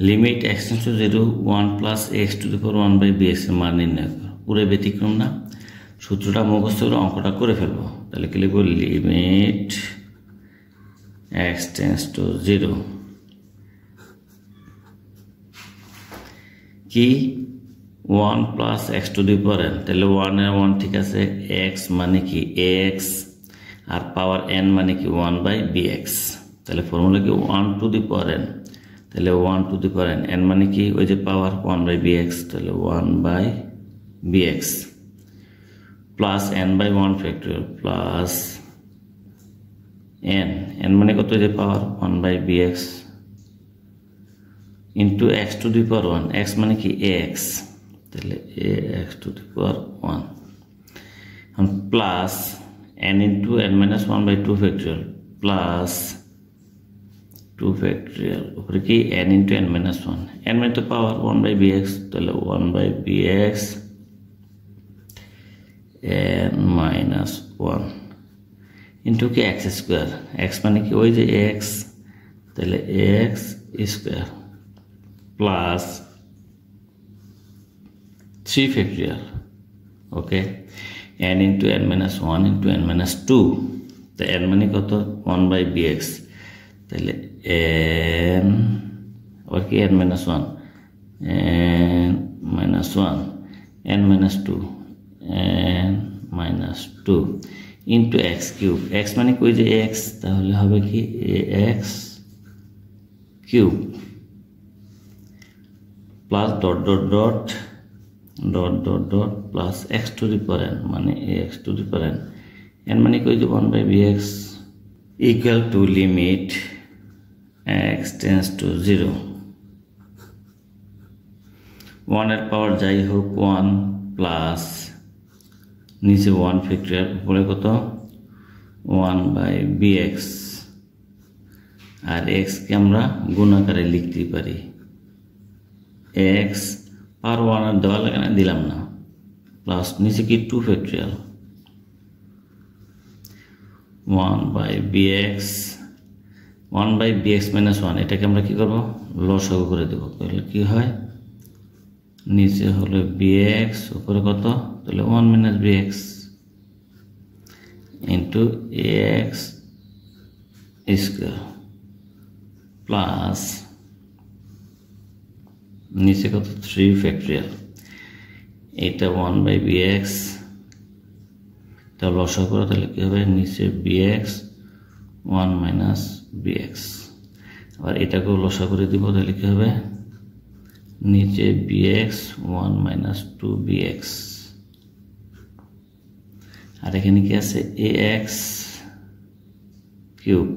Limit x tends to 0 1 plus x to the power 1 by bx এর মান নির্ণয় করো। পুরো ব্যতিক্রম না, সূত্রটা মুখস্থ করে অঙ্কটা করে ফেলবো। তাহলে কি লিখবো? লিমিট x টেন্ডস টু 0 কি 1 plus x to the power n। তাহলে 1 এর 1 ঠিক আছে, x মানে কি x আর পাওয়ার n মানে কি 1 বাই bx। তাহলে ফর্মুলা কি 1 টু দি পাওয়ার n। তাহলে 1 two the power n, n মানে কি ওই যে পাওয়ার 1 বাই bx। তাহলে 1 by bx plus n by 1 factorial plus n মানে কত যে power 1 by bx into x to the power 1, x মানে কি x। তাহলে ax to the power 1 plus n into n minus 1 by 2 factorial plus 2 factorial উপরে কি n into n minus 1, n মানে তো পাওয়ার 1 বাই bx। তাহলে 1 by bx n minus 1 into কি x square, x মানে কি ওই যে x। তাহলে x square plus 3 factorial okay n into n minus 1 into n minus 2। তো n মানে কত 1 বাই bx। তাহলে n আবার কি n minus 1 n minus 1 n minus 2 n minus 2 into x cube, x মানে কি ওই যে x। তাহলে হবে কি ax cube plus dot dot dot dot dot dot plus x to the power n মানে ax to the power n, n মানে কি ওই যে 1 by bx equal to limit x tends to 0 1 এর পাওয়ার যাই হোক 1 প্লাস নিচে 1 ফ্যাক্টরিয়াল উপরে কত 1 বাই bx আর x কে আমরা গুণ আকারে লিখতে পারি x পাওয়ার 1 আর দেওয়া লাগে না, দিলাম না, প্লাস নিচে কি 2 factorial 1 by bx 1 by bx minus 1, এটাকে আমরা কি করব লসাগু করে দেব। তাহলে কি হয় নিচে হলো bx উপরে কত, তাহলে 1 minus bx into ax square plus নিচে কত 3 ফ্যাক্টরিয়াল, এটা 1 বাই bx তা লসাগু করো। তাহলে কি হবে নিচে bx 1 মাইনাস bx, আবার এটাকেও লসাগু করে দিব। তাহলে কি হবে নিচে bx 1 মাইনাস 2bx আর এখানে কি আছে ax cube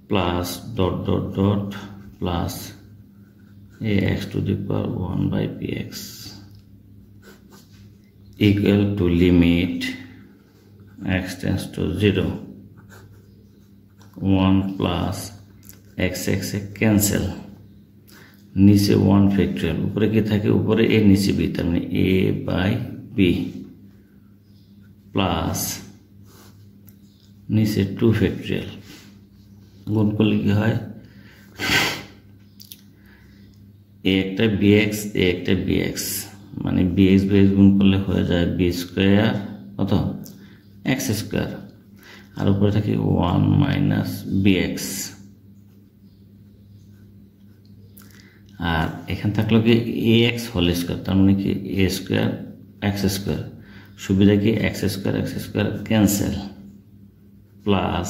plus dot dot dot plus ax to the power 1 by bx equal to limit x tends to 0 1 plus x cancel নিচে 1 ফ্যাক্টরিয়াল উপরে কি থাকে উপরে a নিচে b, তার মানে a by b প্লাস নিচে 2 ফ্যাক্টরিয়াল গুণ করলে কি হয় a একটা bx a একটা bx মানে bx bx গুণ করলে হয়ে যায় b স্কয়ার কত x স্কয়ার আর উপরে থাকে 1 মাইনাস bx আর এখানে থাকলো কি ax হোল স্কয়ার, তার মানে কি a স্কয়ার x স্কয়ার, সুবিধা কি x square cancel plus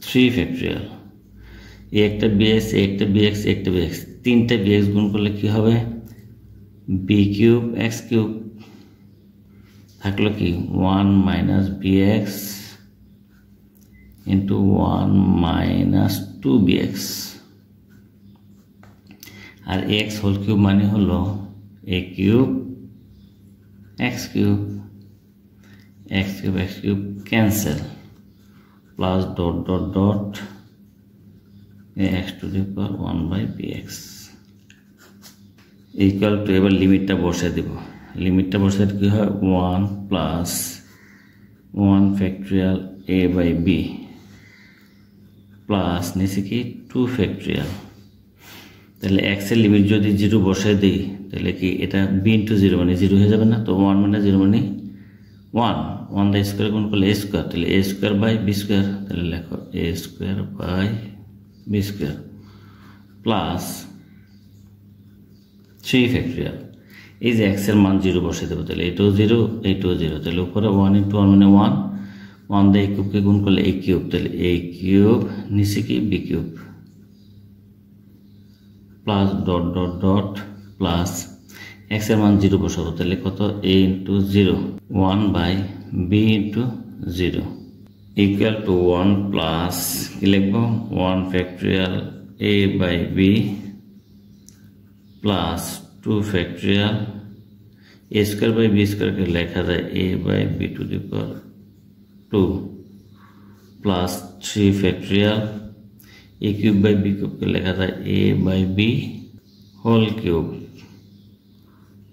3 factorial একটা bx একটা bx একটা bx তিনটা bx গুণ করলে কি হবে b কিউব x কিউব থাকলো কি 1 minus bx into 1 minus 2bx আর x হোল কিউব মানে হলো a cube x cube cancel plus dot dot dot x to the power 1 by bx equal to এবার লিমিটটা বসিয়ে দেব। লিমিটটা বসাতে কি হয় 1 plus 1 factorial a by b plus নিচে কি 2 factorial. তাহলে x এর লিমিট যদি 0 বসাই দিই তাহলে কি এটা b ইন্টু 0 মানে 0 হয়ে যাবে না? তো 1 মানে 0 মানে 1 দ্য স্কোয়ার গুণ করলে a স্কোয়ার, তাহলে a square by b square, তাহলে লেখো a square by b square plus 3 factorial. এই যে x এর মান 0 বসে দেবো, তাহলে এটাও 0 এইটাও 0, তাহলে উপরে 1 ইন্টু 1 মানে 1 দ্য a কিউবকে গুণ করলে a কিউব, তাহলে a কিউব নিচে কি b cube plus dot dot dot plus x এর মান 0 বসাবো, তাহলে কত a into 0 1 by b into 0 equal to 1 plus কি লিখবো 1 factorial a by b plus 2 factorial a square by b স্কোয়ারকে লেখা যায় a by b to the power 2 plus 3 factorial a cube by b কিউবকে লেখা যায় a by b whole cube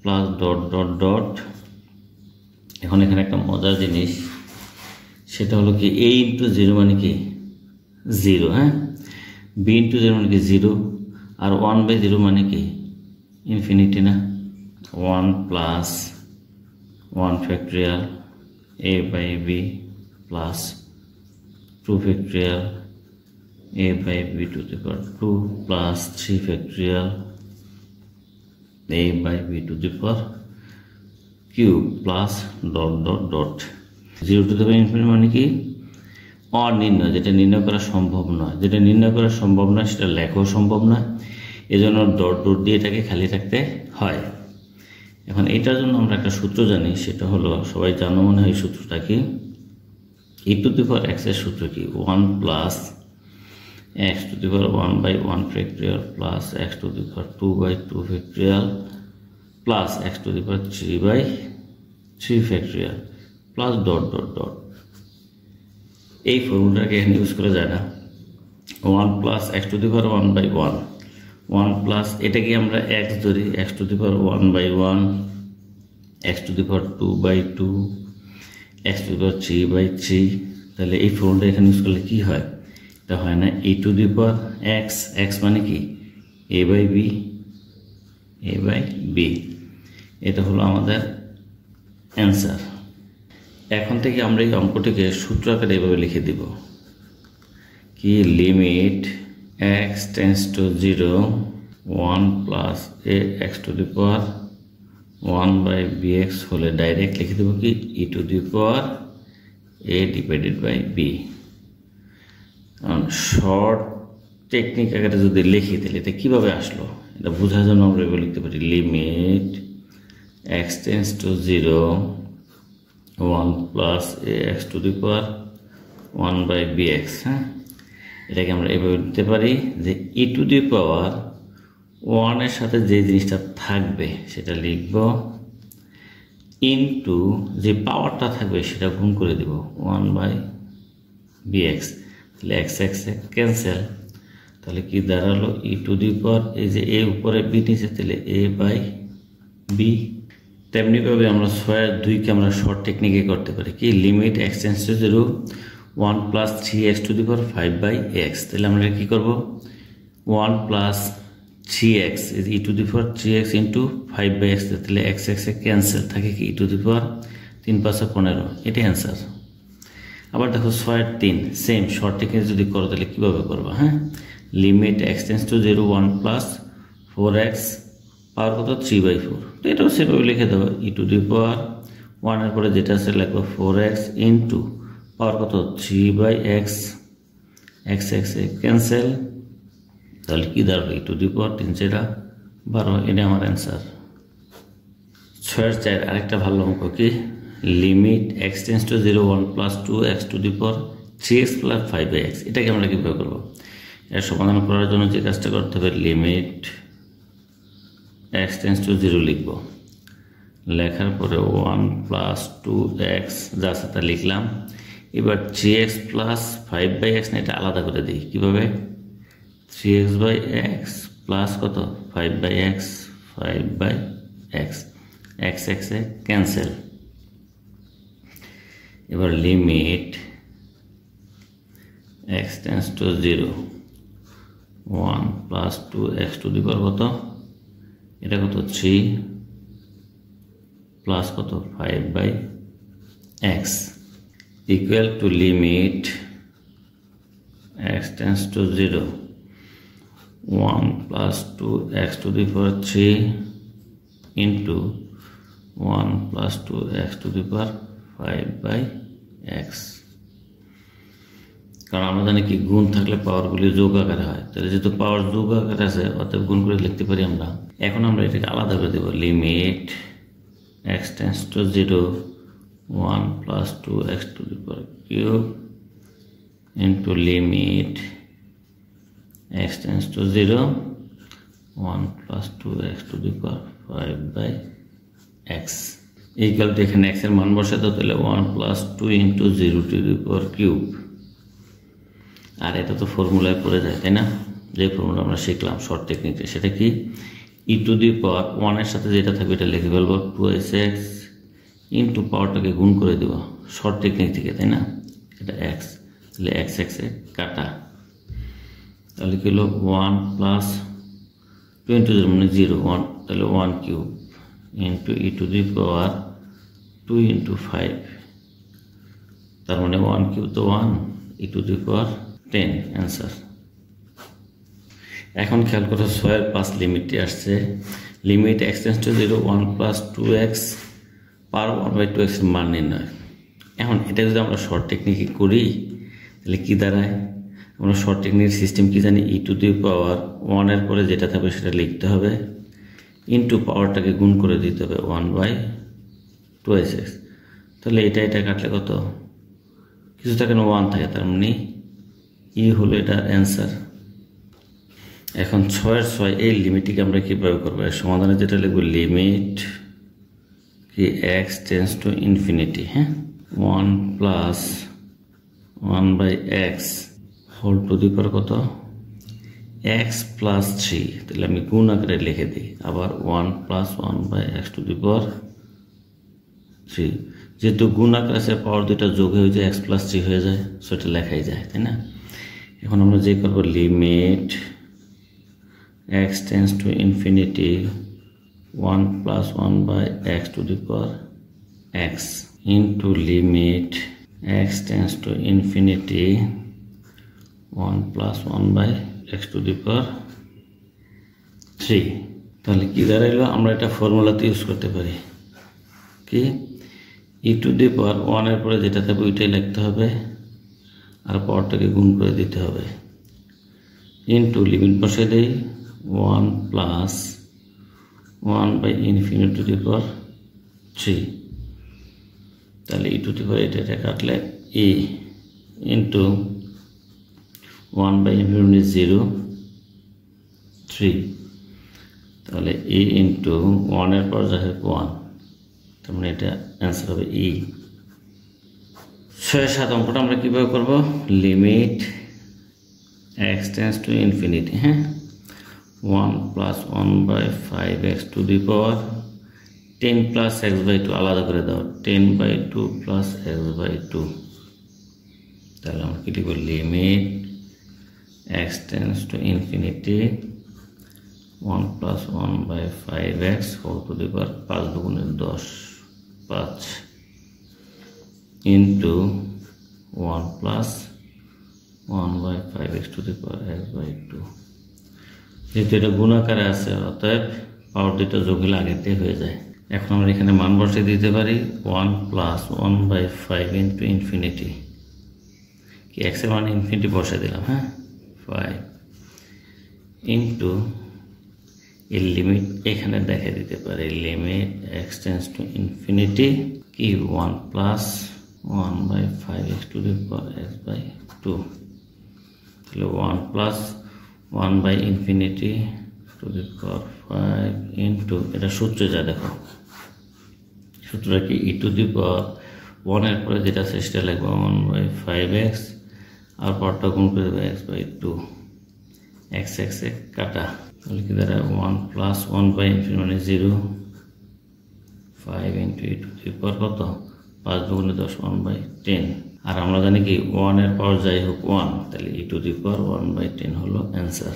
plus dot dot dot. এখন এখানে একটা মজার জিনিস, সেটা হলো কি a ইন্টু 0 মানে কি 0, হ্যাঁ, b ইন্টু 0 মানে কি 0, আর 1 বাই 0 মানে কি ইনফিনিটি না? 1 plus 1 factorial a by b plus 2 factorial a by b to the power 2 plus 3 factorial a by b to the power cube plus dot dot dot 0 to the power infinity মানে কি অনির্ণয়, যেটা নির্ণয় করা সম্ভব নয়, যেটা নির্ণয় করা সম্ভব নয় সেটা লেখাও সম্ভব নয়, এজন্য ডট ডট দিয়ে এটাকে খালি রাখতে হয়। এখন এটার জন্য আমরা একটা সূত্র জানি, সেটা হলো সবাই জানো মনে হয় সূত্রটা কি, e to the power x এর সূত্র কি 1 plus x to the power 1 by 1 factorial plus x to the power 2 by 2 factorial plus x to the power 3 by 3 factorial plus dot dot dot। এই ফর্মুলাটাকে এখানে ইউজ করা যায় না। 1 plus x to the power 1 by 1 1 plus এটাকে আমরা x ধরি, x to the power 1 by 1 x to the power 2 by 2 x to the power 3 by 3, তাহলে এই ফর্মুলাটা এখানে ইউজ করলে কি হয়? এটা হয় না e to the power x, x মানে কি a by b, এটা হলো আমাদের অ্যান্সার। এখন থেকে আমরা এই অঙ্কটিকে সূত্র আকারে এভাবে লিখে দিব কি limit x tends to 0 1 plus a x to the power 1 by bx হলে ডাইরেক্ট লিখে দেব কি e to the power a divided by b। Short technique আকারে যদি লিখি তাহলে এটা কীভাবে আসলো এটা বোঝার জন্য আমরা এভাবে লিখতে পারি limit x tends to 0 1 plus a x to the power 1 by bx, হ্যাঁ, এটাকে আমরা এভাবে লিখতে পারি যে e to the power 1 এর সাথে যে জিনিসটা থাকবে সেটা লিখব ইনটু যে পাওয়ারটা থাকবে সেটা গুণ করে দেব 1 by bx, তাহলে x x ক্যান্সেল, তাহলে কি দাঁড়ালো e to the power এই যে a উপরে b নিচে, তাহলে a by b। তেমনিভাবে আমরা 6/2 আমরা শর্ট টেকনিকে করতে পারি কি limit x tends to 0 1 plus 3x to the power 5 by x, তাহলে আমরা কি করব 1 plus 3x is e to the power 3x into 5 by x, তাহলে x x ক্যান্সেল থাকে কি e to the power 3 5 15, এটাই অ্যান্সার। আবার দেখো 6/3 সেম শর্ট টেকনিক যদি করো তাহলে কীভাবে করবো, হ্যাঁ, limit x tends to 0 1 plus 4x পাওয়ার কত 3/4, তো এটাও সেভাবে লিখে দেবো e to the power 1 এর পরে যেটা আছে লিখবো 4x ইন্টু পাওয়ার কত 3 by x, x x cancel, তাহলে কি দাঁড়ালো e to the power 3 4 12, এটা আমার অ্যান্সার। 6/4 আরেকটা ভালো অঙ্ক কি limit x tends to 0 1 plus 2x to the power 3x plus 5 by x, এটাকে আমরা কীভাবে করবো? এর সমাধান করার জন্য যে কাজটা করতে হবে লিমিট x টেন্ডস টু 0 লিখব, লেখার পরে 1 প্লাস 2x যা আছে তা লিখলাম, এবার 3x প্লাস 5 by x না এটা আলাদা করে দিই, কীভাবে 3x by x প্লাস কত 5 by x 5 by x x x এ ক্যান্সেল, এবার limit x tends to 0 1 plus 2x to the power কত, এটা কত 3 প্লাস কত 5/x equal to limit x tends to 0 1 plus 2x to the power 3 into 1 plus 2x to the power 5/x কারণ আমরা জানি কি গুণ থাকলে পাওয়ারগুলি যোগ আকারে হয়, তাহলে যেহেতু পাওয়ার যোগ আকারে আছে অতএব গুণ করে লিখতে পারি আমরা। এখন আমরা এটাকে আলাদা করে দেব, limit x tends to 0 1 plus 2x to the power cube into limit x tends to 0 1 plus 2x to the power 5/x equal to এখানে x এর মান বসাতে তাহলে 1 plus 2 into 0 to the power cube, আর এটা তো ফর্মুলায় পড়ে যায় তাই না, যে ফর্মুলা আমরা শিখলাম শর্ট টেকনিকে, সেটা কি e to the power 1 এর সাথে যেটা থাকবে এটা লিখে ফেলবো 2x ইন্টু পাওয়ারটাকে গুণ করে দেব শর্ট টেকনিক থেকে তাই না, এটা x তাহলে x এ কাটা, তাহলে কি হলো 1 প্লাস 2 ইন্টু 0 মানে 0 1 তাহলে 1 cube into E two the power 2 into 5 তার মানে 1 কিউব তো 1 ই টু দি পাওয়ার 10 অ্যান্সার। এখন খেয়াল করো 6 এর 5 লিমিটটি আসছে, limit x tends to 0 1 plus 2x power 1/2x এর মান নির্ণয়। এখন এটা যদি আমরা শর্ট টেকনিকে করি তাহলে কি দাঁড়ায়, আমরা শর্ট টেকনিক সিস্টেম কি জানি ই টু দি পাওয়ার 1 এর পরে যেটা থাকবে সেটা লিখতে হবে ইন্টু পাওয়ারটাকে গুণ করে দিতে হবে 1/2x, তাহলে এটা কাটলে কত কিছু থাকে না 1 থাকে, তার মানে ই হলো এটা অ্যান্সার। এখন 6 এর 6 এই লিমিটটিকে আমরা কীভাবে করবো, এর সমাধানে যেটা লিখবো লিমিট কি x টেন্স টু ইনফিনিটি, হ্যাঁ 1 plus 1/x whole to the power কত x প্লাস 3, তাহলে আমি গুণ আকারে লিখে দিই আবার 1 প্লাস 1/x টু দি পাওয়ার 3, যেহেতু গুণ আকারে আছে পাওয়ার দুইটা যোগ হয়ে যায় x প্লাস 3 হয়ে যায়, সেটা লেখাই যায় তাই না। এখন আমরা যে করবো limit x tends to infinity 1 plus 1/x two the power x into limit x tends to infinity 1 plus 1/x to the power 3, তাহলে কি দাঁড়াইলো, আমরা এটা ফর্মুলাতে ইউজ করতে পারি কি ই টু দি পাওয়ার 1 এর পরে যেটা থাকবে ওইটাই লিখতে হবে আর পাওয়ারটাকে গুণ করে দিতে হবে ইন্টু লিমিট বসিয়ে দেই 1 plus 1/infinity to the power 3, তাহলে ই টু দি পাওয়ার এটা কাটলে ই ইন্টু 1/infinity 0 3, তাহলে ই ইন্টু 1 এর পর যা হবে 1, তার মানে এটা অ্যান্সার হবে ই। 6-7 অঙ্কটা আমরা কীভাবে করব, limit x tends two infinity, হ্যাঁ 1 plus 1/5x two the power 10 plus x/2 আলাদা করে দাও 10/2 প্লাস x/2, তাহলে আমরা কি লিখব limit x tends to infinity 1 plus 1/5x whole to the power 5 দুগুণে 10 5 into 1 plus 1/5x to the power x/2, যেহেতু এটা গুণাকারে আছে অতএব পাওয়ার দুটো যোগ হলে আগেতে হয়ে যায়। এখন আমরা এখানে মান বসিয়ে দিতে পারি 1 plus 1/5 into infinity, কি x এর মান ইনফিনিটি বসিয়ে দিলাম, হ্যাঁ 5 ইন্টু এর লিমিট এখানে দেখে দিতে পারে limit x tends to infinity কি 1 plus 1/5x two the power x/2, তাহলে 1 plus 1/infinity two the power 5 into এটা সূত্র যা দেখো সূত্রটা কি ই টু দি পাওয়ার 1 এর পরে যেটা আছে সেটা লিখবো 1/5x আর পাওয়ারটা গুণ করে দেবো x/2, x এ কাটা, তাহলে কি দাঁড়ায় 1 প্লাস 1/infinity মানে 0 5 into E two the power কত 5 দুগুণে 10 1/10, আর আমরা জানি কি 1 এর পাওয়ার যাই হোক 1, তাহলে e টু দি পাওয়ার 1/10 হলো অ্যান্সার।